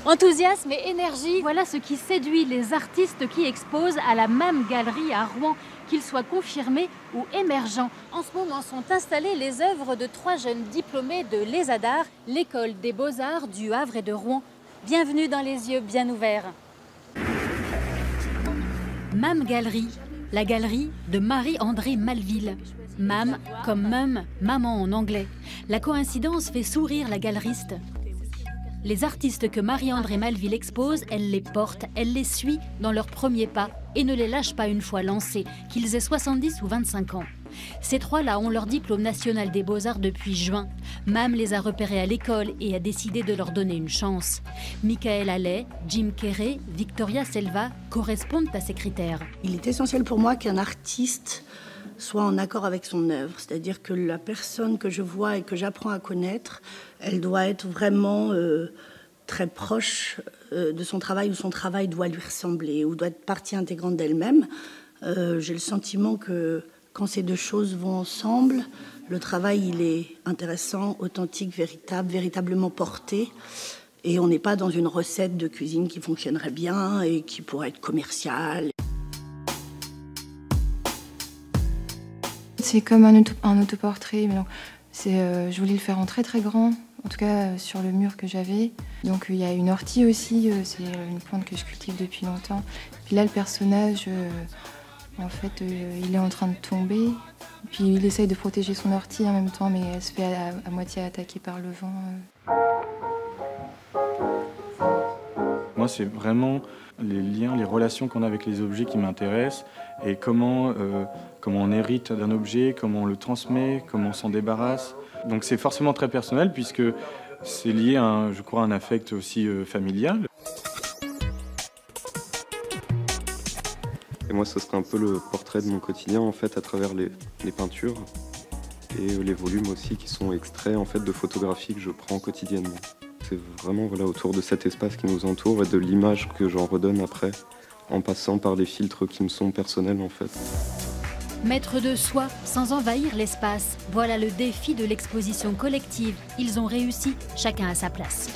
Enthousiasme et énergie, voilà ce qui séduit les artistes qui exposent à la MAM Galerie à Rouen, qu'ils soient confirmés ou émergents. En ce moment sont installées les œuvres de 3 jeunes diplômés de l'ESADAR, l'école des beaux-arts du Havre et de Rouen. Bienvenue dans les yeux bien ouverts. MAM Galerie, la galerie de Marie-André Malville. MAM comme mum, maman en anglais. La coïncidence fait sourire la galeriste. Les artistes que Marie-André Malville expose, elle les porte, elle les suit dans leurs premiers pas et ne les lâche pas une fois lancés, qu'ils aient 70 ou 25 ans. Ces trois-là ont leur diplôme national des beaux-arts depuis juin. MAM les a repérés à l'école et a décidé de leur donner une chance. Michael Allais, Jim Kéré, Victoria Selva correspondent à ces critères. Il est essentiel pour moi qu'un artiste soit en accord avec son œuvre. C'est-à-dire que la personne que je vois et que j'apprends à connaître, elle doit être vraiment très proche de son travail, ou son travail doit lui ressembler, ou doit être partie intégrante d'elle-même. J'ai le sentiment que quand ces deux choses vont ensemble, le travail il est intéressant, authentique, véritable, véritablement porté. Et on n'est pas dans une recette de cuisine qui fonctionnerait bien et qui pourrait être commerciale. C'est comme un autoportrait, mais je voulais le faire en très très grand, en tout cas sur le mur que j'avais. Donc il y a une ortie aussi, c'est une plante que je cultive depuis longtemps. Puis là le personnage, en fait, il est en train de tomber. Puis il essaye de protéger son ortie en même temps, mais elle se fait à moitié attaquer par le vent. Moi, c'est vraiment les liens, les relations qu'on a avec les objets qui m'intéressent et comment on hérite d'un objet, comment on le transmet, comment on s'en débarrasse. Donc c'est forcément très personnel puisque c'est lié à, je crois, un affect aussi familial. Et moi, ce serait un peu le portrait de mon quotidien en fait à travers les peintures et les volumes aussi qui sont extraits en fait de photographies que je prends quotidiennement. C'est vraiment autour de cet espace qui nous entoure et de l'image que j'en redonne après, en passant par les filtres qui me sont personnels en fait. Maître de soi, sans envahir l'espace, voilà le défi de l'exposition collective. Ils ont réussi, chacun à sa place.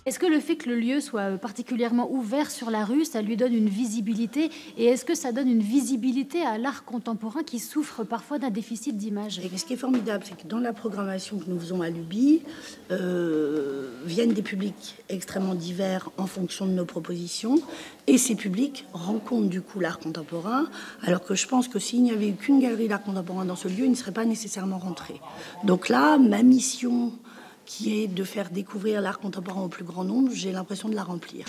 Est-ce que le fait que le lieu soit particulièrement ouvert sur la rue, ça lui donne une visibilité? Et est-ce que ça donne une visibilité à l'art contemporain qui souffre parfois d'un déficit d'image? Ce qui est formidable, c'est que dans la programmation que nous faisons à l'UBI, viennent des publics extrêmement divers en fonction de nos propositions. Et ces publics rencontrent du coup l'art contemporain, alors que je pense que s'il n'y avait eu qu'une galerie d'art contemporain dans ce lieu, il ne serait pas nécessairement rentré. Donc là, ma mission, qui est de faire découvrir l'art contemporain au plus grand nombre, j'ai l'impression de la remplir.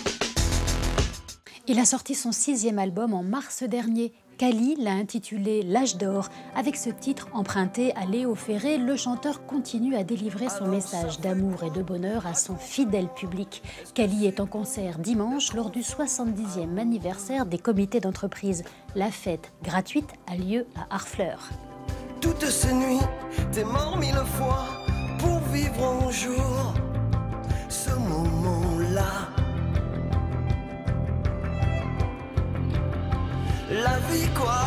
Il a sorti son 6e album en mars dernier. Kali l'a intitulé L'âge d'or. Avec ce titre emprunté à Léo Ferré, le chanteur continue à délivrer son message d'amour et de bonheur à son fidèle public. Kali est en concert dimanche lors du 70e anniversaire des comités d'entreprise. La fête gratuite a lieu à Harfleur. Toutes ces nuits, t'es mort 1000 fois pour vivre un jour ce moment-là. La vie quoi.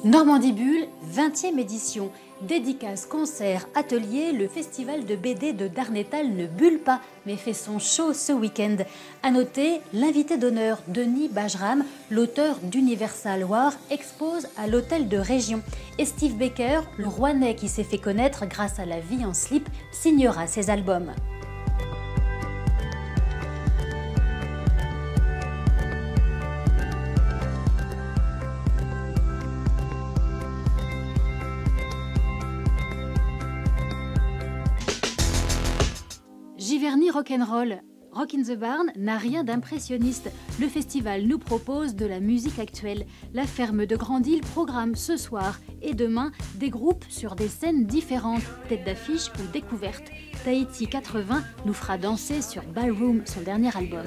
Normandie Bulle, 20e édition. Dédicace, concert, atelier, le festival de BD de Darnétal ne bulle pas, mais fait son show ce week-end. À noter, l'invité d'honneur, Denis Bajram, l'auteur d'Universal War, expose à l'hôtel de Région. Et Steve Baker, le Rouennais qui s'est fait connaître grâce à La vie en slip, signera ses albums. Giverny Rock'n'Roll. Rock in the Barn n'a rien d'impressionniste. Le festival nous propose de la musique actuelle. La ferme de Grandîle programme ce soir et demain des groupes sur des scènes différentes, tête d'affiche ou découverte. Tahiti 80 nous fera danser sur Ballroom, son dernier album.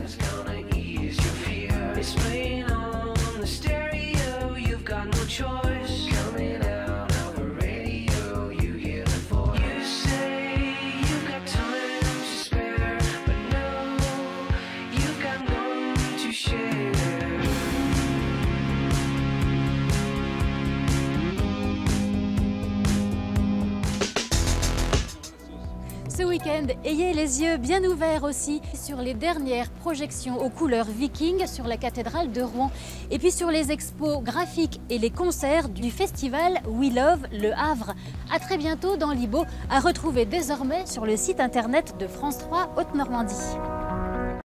Ce week-end, ayez les yeux bien ouverts aussi sur les dernières projections aux couleurs viking sur la cathédrale de Rouen et puis sur les expos graphiques et les concerts du festival We Love Le Havre. À très bientôt dans Libo, à retrouver désormais sur le site internet de France 3 Haute-Normandie.